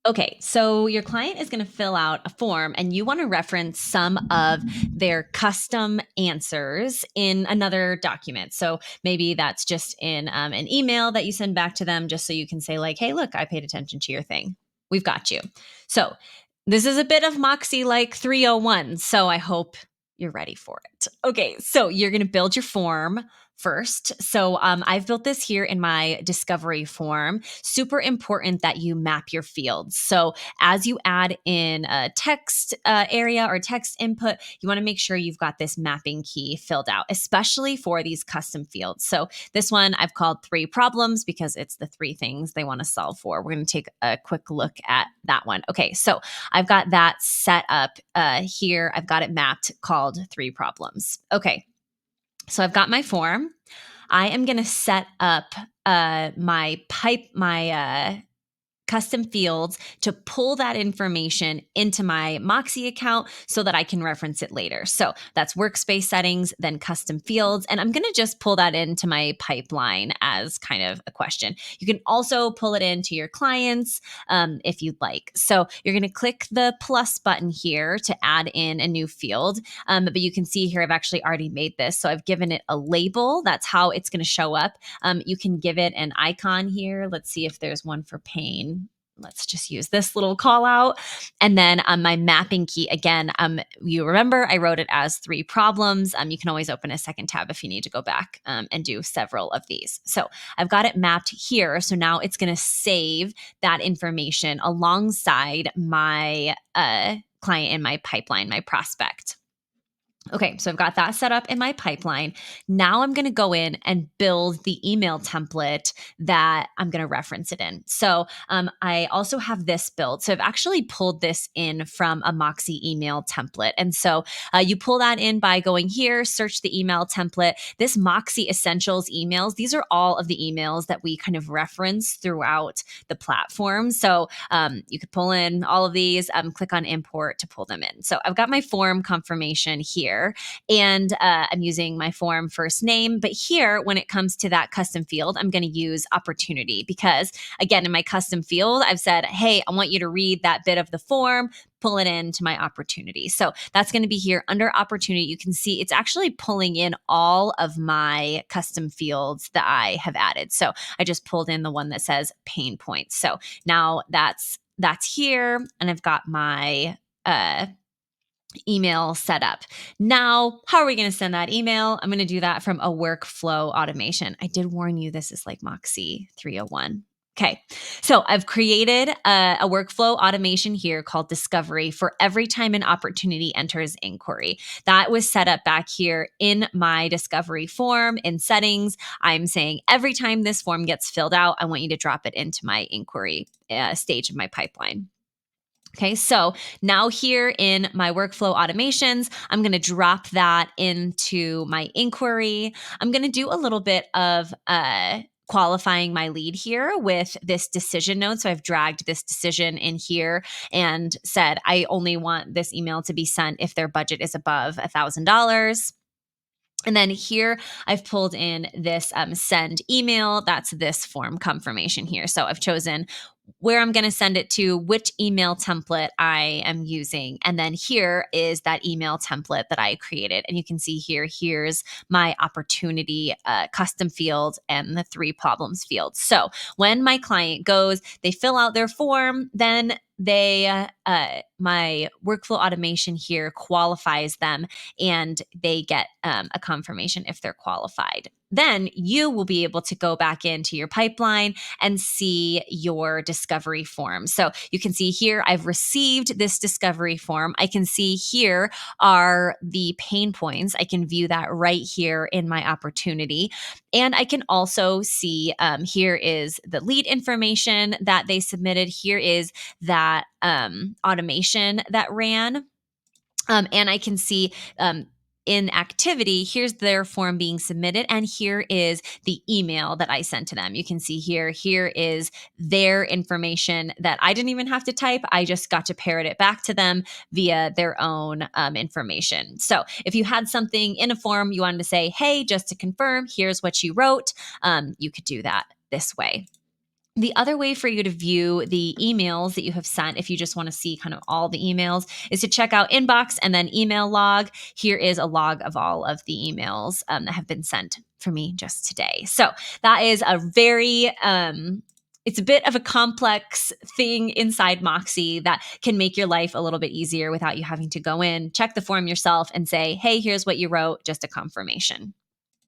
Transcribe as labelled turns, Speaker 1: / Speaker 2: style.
Speaker 1: Okay, so your client is going to fill out a form and you want to reference some of their custom answers in another document. So maybe that's just in an email that you send back to them, just so you can say, like, hey, look, I paid attention to your thing. We've got you. So this is a bit of Moxie like 301. So I hope you're ready for it. Okay, so you're going to build your form first. So I've built this here in my discovery form. Super important that you map your fields. So as you add in a text area or text input, you want to make sure you've got this mapping key filled out, especially for these custom fields. So this one I've called 3 problems because it's the 3 things they want to solve for. We're going to take a quick look at that one. Okay, so I've got that set up here. I've got it mapped called 3 problems. Okay. So I've got my form. I am going to set up my custom fields to pull that information into my Moxie account so that I can reference it later. So that's workspace settings, then custom fields. And I'm going to just pull that into my pipeline as kind of a question. You can also pull it into your clients if you'd like. So you're going to click the plus button here to add in a new field. But you can see here, I've actually already made this. So I've given it a label. That's how it's going to show up. You can give it an icon here. Let's see if there's one for pain. Let's just use this little call out. And then my mapping key, again, you remember I wrote it as 3 problems. You can always open a second tab if you need to go back and do several of these. So I've got it mapped here. So now it's going to save that information alongside my client in my pipeline, my prospect. Okay, so I've got that set up in my pipeline. Now I'm going to go in and build the email template that I'm going to reference it in. So I also have this built. So I've actually pulled this in from a Moxie email template. And so you pull that in by going here, search the email template. This Moxie Essentials emails, these are all of the emails that we kind of reference throughout the platform. So you could pull in all of these, click on import to pull them in. So I've got my form confirmation here. And I'm using my form first name. But here, when it comes to that custom field, I'm going to use opportunity because, again, in my custom field, I've said, hey, I want you to read that bit of the form, pull it into my opportunity. So that's going to be here under opportunity. You can see it's actually pulling in all of my custom fields that I have added. So I just pulled in the one that says pain points. So now that's here, and I've got my email set up. Now, how are we going to send that email? I'm going to do that from a workflow automation. I did warn you, this is like Moxie 301. Okay, so I've created a workflow automation here called Discovery for every time an opportunity enters inquiry. That was set up back here in my Discovery form in settings. I'm saying every time this form gets filled out, I want you to drop it into my inquiry stage of my pipeline. Okay, so now here in my workflow automations, I'm going to drop that into my inquiry. I'm going to do a little bit of qualifying my lead here with this decision node. So I've dragged this decision in here and said, I only want this email to be sent if their budget is above $1,000. And then here I've pulled in this send email. That's this form confirmation here. So I've chosen where I'm going to send it to, which email template I am using. And then here is that email template that I created. And you can see here, here's my opportunity custom field and the 3 problems field. So when my client goes, they fill out their form, then my workflow automation here qualifies them and they get a confirmation if they're qualified. Then you will be able to go back into your pipeline and see your discovery form. So you can see here, I've received this discovery form. I can see here are the pain points. I can view that right here in my opportunity. And I can also see here is the lead information that they submitted. Here is that automation that ran. And I can see in activity, here's their form being submitted, and here is the email that I sent to them. You can see here is their information that I didn't even have to type. I just got to parrot it back to them via their own information. So if you had something in a form you wanted to say, hey, just to confirm, here's what you wrote, you could do that this way. The other way for you to view the emails that you have sent, if you just want to see kind of all the emails, is to check out inbox and then email log. Here is a log of all of the emails that have been sent for me just today. So that is a very, it's a bit of a complex thing inside Moxie that can make your life a little bit easier without you having to go in, check the form yourself and say, hey, here's what you wrote, just a confirmation.